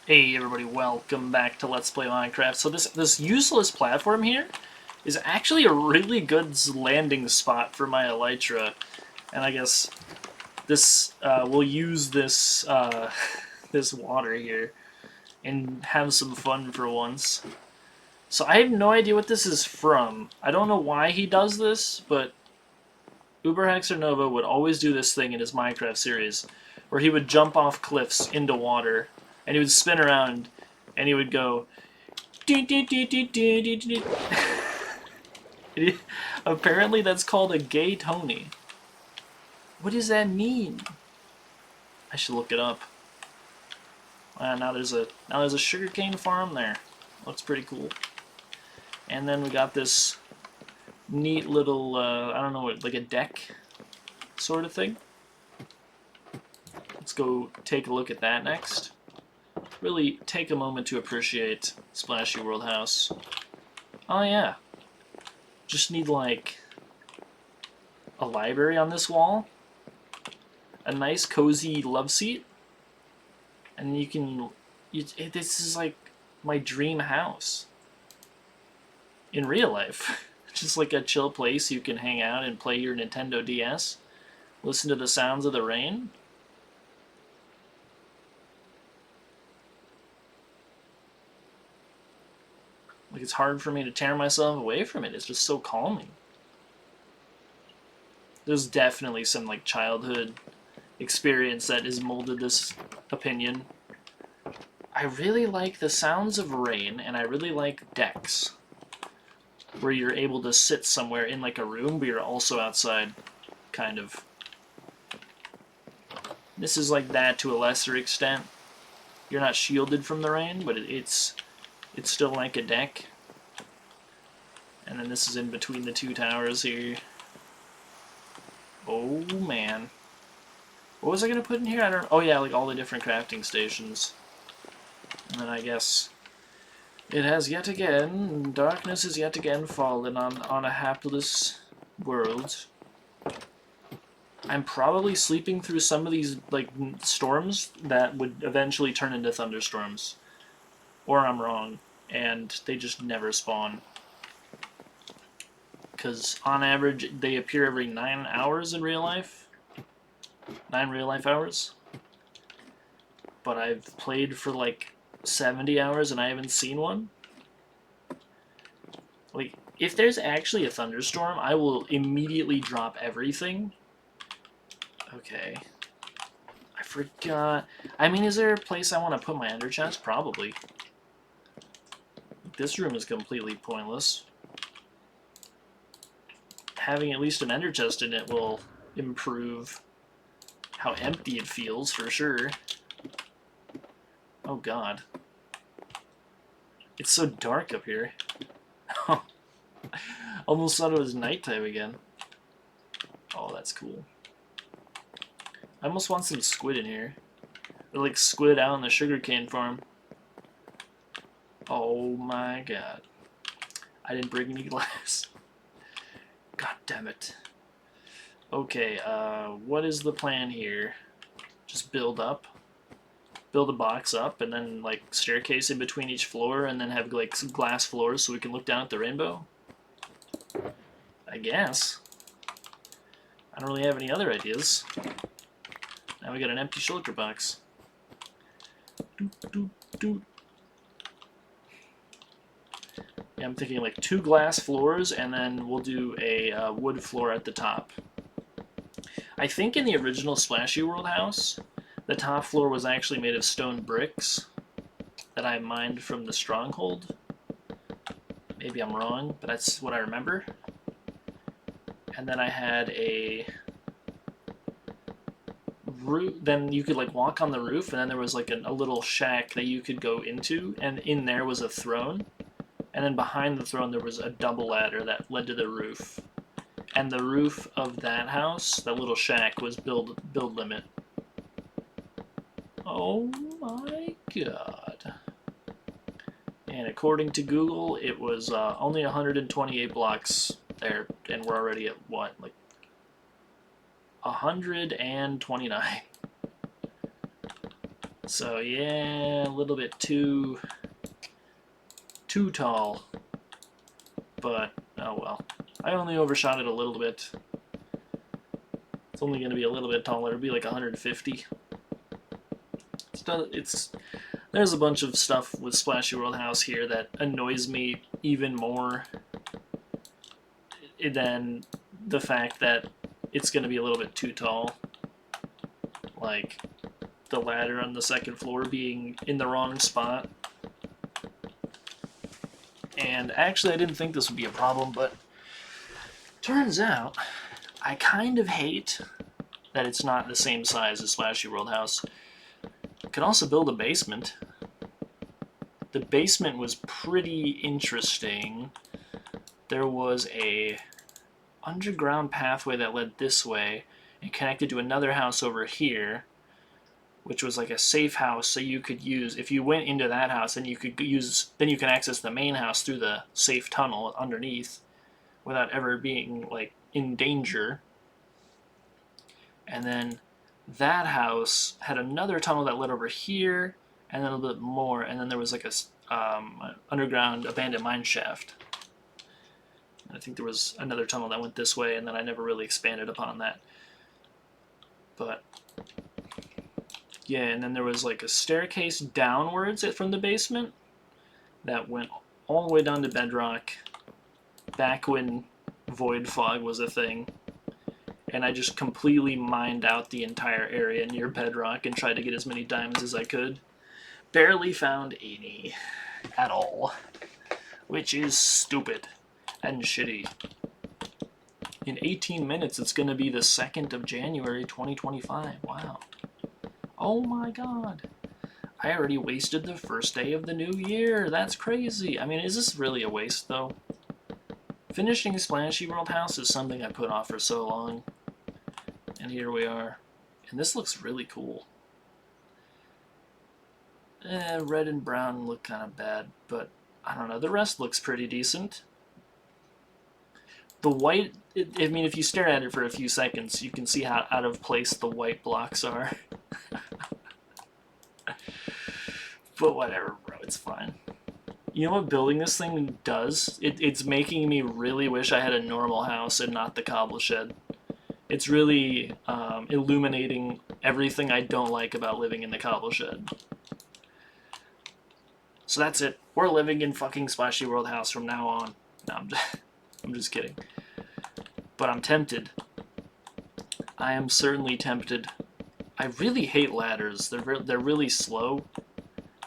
Hey everybody, welcome back to Let's Play Minecraft. So this useless platform here is actually a really good landing spot for my elytra, and I guess this we'll use this this water here and have some fun for once. So I have no idea what this is from. I don't know why he does this, but Uberhexer Nova would always do this thing in his Minecraft series, where he would jump off cliffs into water, and he would spin around, and he would go. Apparently, that's called a gay Tony. What does that mean? I should look it up. Now there's a sugarcane farm there. Looks pretty cool. And then we got this neat little I don't know, like a deck sort of thing. Let's go take a look at that next. Really take a moment to appreciate Splashy World House. Oh yeah. Just need like a library on this wall, a nice cozy love seat, and you can. This is like my dream house in real life. Just like a chill place you can hang out and play your Nintendo DS, listen to the sounds of the rain. Like it's hard for me to tear myself away from it. It's just so calming. There's definitely some like childhood experience that has molded this opinion. I really like the sounds of rain, and I really like decks where you're able to sit somewhere in like a room, but you're also outside, kind of. This is like that to a lesser extent. You're not shielded from the rain, but it's still like a deck. And then this is in between the two towers here. Oh man. What was I gonna put in here? I don't. Oh yeah, like all the different crafting stations. And then I guess it has yet again, darkness has yet again fallen on a hapless world. I'm probably sleeping through some of these like storms that would eventually turn into thunderstorms. Or I'm wrong, and they just never spawn. Because on average, they appear every 9 hours in real life. 9 real life hours. But I've played for like 70 hours and I haven't seen one. Like, if there's actually a thunderstorm, I will immediately drop everything. Okay. I forgot. I mean, is there a place I want to put my ender chest? Probably. This room is completely pointless. Having at least an ender chest in it will improve how empty it feels, for sure. Oh god. It's so dark up here. Almost thought it was nighttime again. Oh, that's cool. I almost want some squid in here. Or like squid out on the sugarcane farm. Oh my god. I didn't bring any glass. God damn it. Okay, what is the plan here? Just build up? Build a box up and then like staircase in between each floor and then have like some glass floors so we can look down at the rainbow? I guess. I don't really have any other ideas. Now we got an empty shulker box. Doot, doot, doot. Yeah, I'm thinking like 2 glass floors and then we'll do a wood floor at the top. I think in the original Splashy World house, the top floor was actually made of stone bricks that I mined from the stronghold. Maybe I'm wrong, but that's what I remember. And then I had a roof. Then you could like walk on the roof, and then there was like a little shack that you could go into, and in there was a throne. And then behind the throne there was a double ladder that led to the roof. And the roof of that house, that little shack, was build limit. Oh my god. And according to Google, it was only 128 blocks there, and we're already at what, like 129. So yeah, a little bit too tall. But, oh well. I only overshot it a little bit. It's only going to be a little bit taller. It'll be like 150. There's a bunch of stuff with Splashy World House here that annoys me even more than the fact that it's going to be a little bit too tall. Like the ladder on the second floor being in the wrong spot. And actually I didn't think this would be a problem, but turns out I kind of hate that it's not the same size as Splashy World House. Could also build a basement. The basement was pretty interesting. There was a underground pathway that led this way and connected to another house over here, which was like a safe house. So you could use, if you went into that house, then you can access the main house through the safe tunnel underneath without ever being like in danger. And then that house had another tunnel that led over here, and then a little bit more, and then there was like a underground abandoned mine shaft. And I think there was another tunnel that went this way, and then I never really expanded upon that. But yeah, and then there was like a staircase downwards from the basement that went all the way down to bedrock, back when void fog was a thing. And I just completely mined out the entire area near bedrock and tried to get as many diamonds as I could. Barely found any at all, which is stupid and shitty. In 18 minutes, it's going to be the 2nd of January, 2025. Wow. Oh my god. I already wasted the first day of the new year. That's crazy. I mean, is this really a waste, though? Finishing Splashy World House is something I put off for so long. And here we are. And this looks really cool. Red and brown look kind of bad, but I don't know. The rest looks pretty decent. The white, I mean, if you stare at it for a few seconds, you can see how out of place the white blocks are. But whatever, bro. It's fine. You know what building this thing does? It's making me really wish I had a normal house and not the cobble shed. It's really illuminating everything I don't like about living in the cobble shed. So that's it. We're living in fucking Splashy World House from now on. No, I'm just kidding. But I'm tempted. I am certainly tempted. I really hate ladders. They're really slow.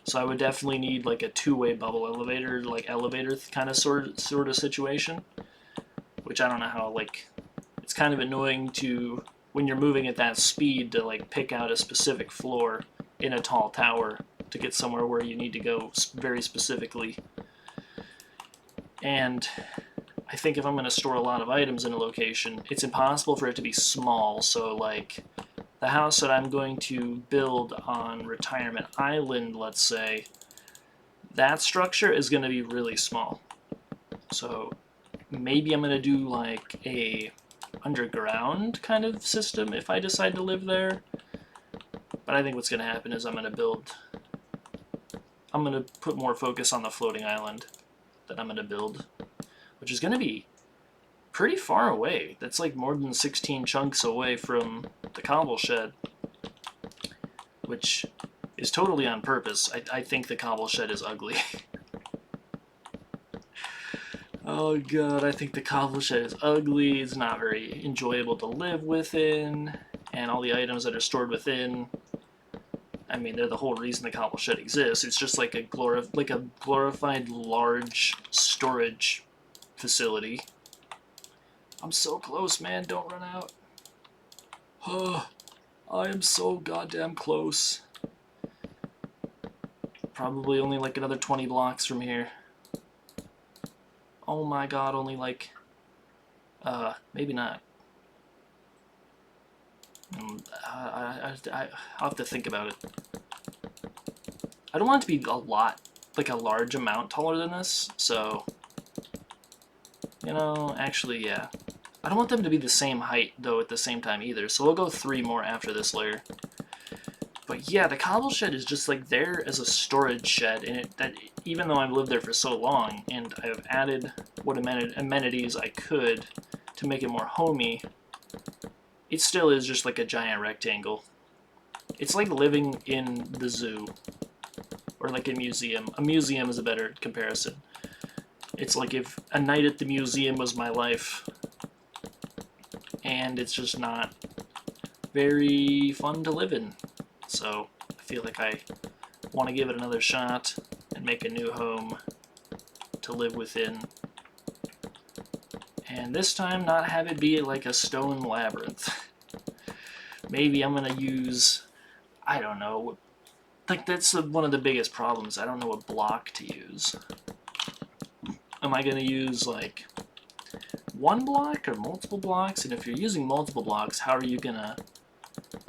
So I would definitely need like a two-way bubble elevator, like elevator kind of sort of situation. Which I don't know how, like, it's kind of annoying to, when you're moving at that speed, to like pick out a specific floor in a tall tower to get somewhere where you need to go very specifically. And I think if I'm going to store a lot of items in a location, it's impossible for it to be small. So like the house that I'm going to build on Retirement Island, let's say, that structure is going to be really small. So maybe I'm going to do like a underground kind of system if I decide to live there. But I think what's going to happen is I'm going to put more focus on the floating island that I'm going to build, which is going to be pretty far away. That's like more than 16 chunks away from the cobble shed, which is totally on purpose. I think the cobble shed is ugly. Oh god, I think the cobble shed is ugly. It's not very enjoyable to live within, and all the items that are stored within, I mean, they're the whole reason the cobble shed exists. It's just like a glorified large storage facility. I'm so close, man. Don't run out. Oh, I am so goddamn close. Probably only like another 20 blocks from here. Oh my god, only like... maybe not. I'll have to think about it. I don't want it to be a lot, like a large amount taller than this, so... You know, actually, yeah. I don't want them to be the same height, though, at the same time either, so we'll go 3 more after this layer. But yeah, the cobble shed is just like there as a storage shed, and even though I've lived there for so long and I've added what amenities I could to make it more homey, it still is just like a giant rectangle. It's like living in the zoo or like a museum. A museum is a better comparison. It's like if a night at the museum was my life, and it's just not very fun to live in. So I feel like I want to give it another shot and make a new home to live within. And this time not have it be like a stone labyrinth. Maybe I'm going to use, I don't know, like that's one of the biggest problems. I don't know what block to use. Am I going to use like one block or multiple blocks? And if you're using multiple blocks, how are you going to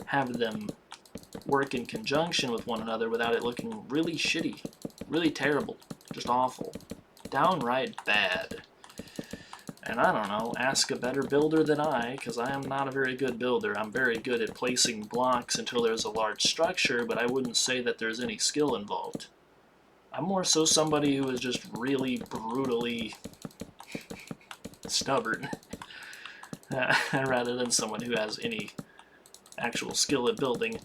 have them work in conjunction with one another without it looking really shitty, really terrible, just awful, downright bad? And I don't know, ask a better builder than I, because I am not a very good builder. I'm very good at placing blocks until there's a large structure, but I wouldn't say that there's any skill involved. I'm more so somebody who is just really brutally stubborn, rather than someone who has any actual skill at building.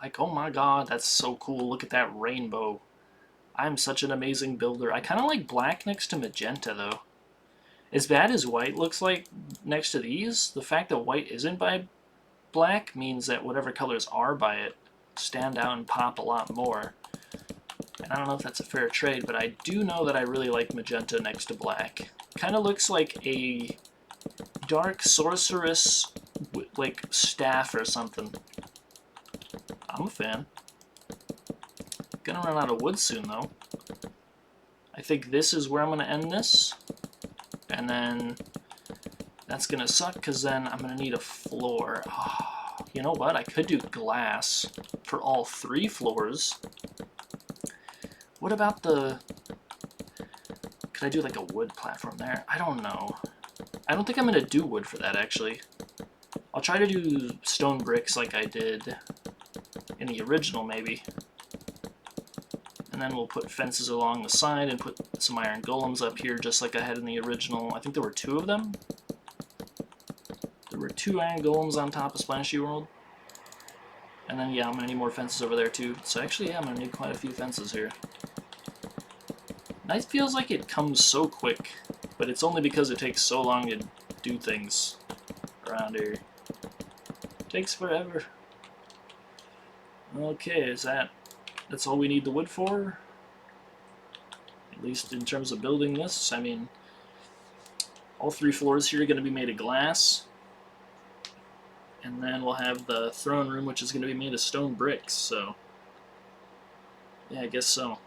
Like, oh my god, that's so cool, look at that rainbow. I'm such an amazing builder. I kind of like black next to magenta, though. As bad as white looks like next to these, the fact that white isn't by black means that whatever colors are by it stand out and pop a lot more. And I don't know if that's a fair trade, but I do know that I really like magenta next to black. Kind of looks like a dark sorceress, like, staff or something. I'm a fan. Gonna run out of wood soon, though. I think this is where I'm gonna end this. And then that's gonna suck, because then I'm gonna need a floor. Oh, you know what? I could do glass for all 3 floors. What about the... Could I do like a wood platform there? I don't know. I don't think I'm gonna do wood for that, actually. I'll try to do stone bricks like I did in the original, maybe. And then we'll put fences along the side and put some iron golems up here just like I had in the original. I think there were 2 of them. There were 2 iron golems on top of Splashy World. And then, yeah, I'm going to need more fences over there too. So actually, yeah, I'm going to need quite a few fences here. Night feels like it comes so quick, but it's only because it takes so long to do things around here. It takes forever. Okay, that's all we need the wood for? At least in terms of building this. I mean, all 3 floors here are going to be made of glass. And then we'll have the throne room, which is going to be made of stone bricks, so... yeah, I guess so.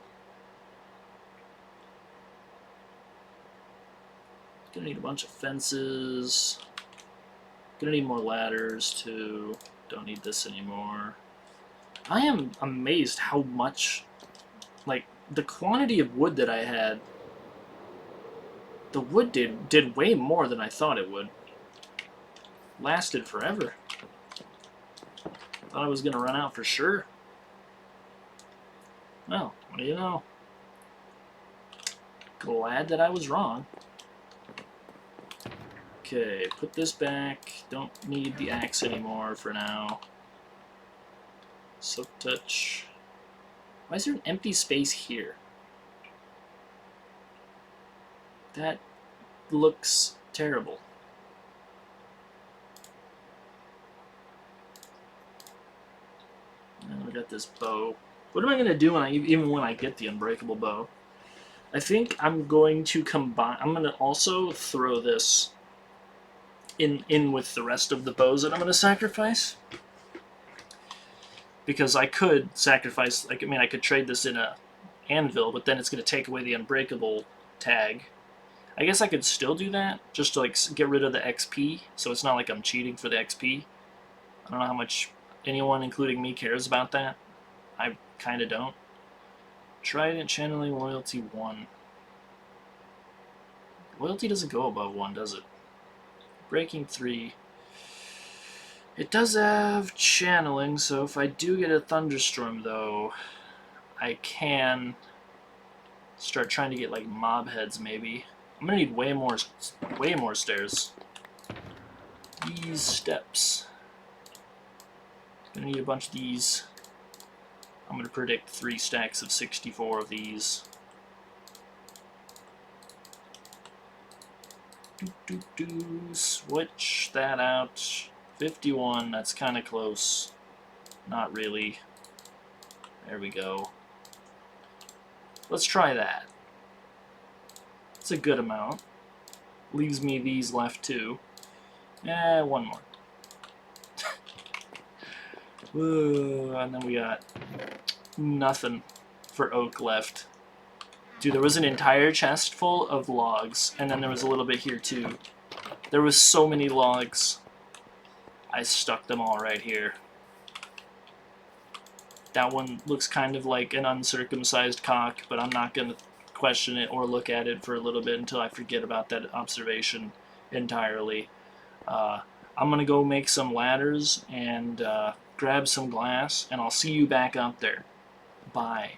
Gonna need a bunch of fences. Gonna need more ladders, too. Don't need this anymore. I am amazed how much... like, the quantity of wood that I had... the wood did way more than I thought it would. Lasted forever. Thought I was going to run out for sure. Well, what do you know? Glad that I was wrong. Okay, put this back. Don't need the axe anymore for now. Silk touch. Why is there an empty space here? That looks terrible. And I got this bow. What am I going to do even when I get the unbreakable bow? I think I'm going to combine... I'm going to also throw this in with the rest of the bows that I'm going to sacrifice. Because I could sacrifice... like, I mean, I could trade this in a anvil, but then it's going to take away the unbreakable tag. I guess I could still do that, just to like get rid of the XP, so it's not like I'm cheating for the XP. I don't know how much anyone, including me, cares about that. I kind of don't. Trident channeling loyalty 1. Loyalty doesn't go above 1, does it? Breaking 3. It does have channeling, so if I do get a thunderstorm, though, I can start trying to get like mob heads. Maybe I'm gonna need way more stairs. These steps. Gonna need a bunch of these. I'm gonna predict 3 stacks of 64 of these. Switch that out. 51, that's kind of close. Not really. There we go. Let's try that. It's a good amount. Leaves me these left too. One more. Whoa, and then we got nothing for oak left. Dude, there was an entire chest full of logs, and then there was a little bit here too. There was so many logs. I stuck them all right here. That one looks kind of like an uncircumcised cock, but I'm not going to question it or look at it for a little bit until I forget about that observation entirely. I'm going to go make some ladders and grab some glass, and I'll see you back up there. Bye.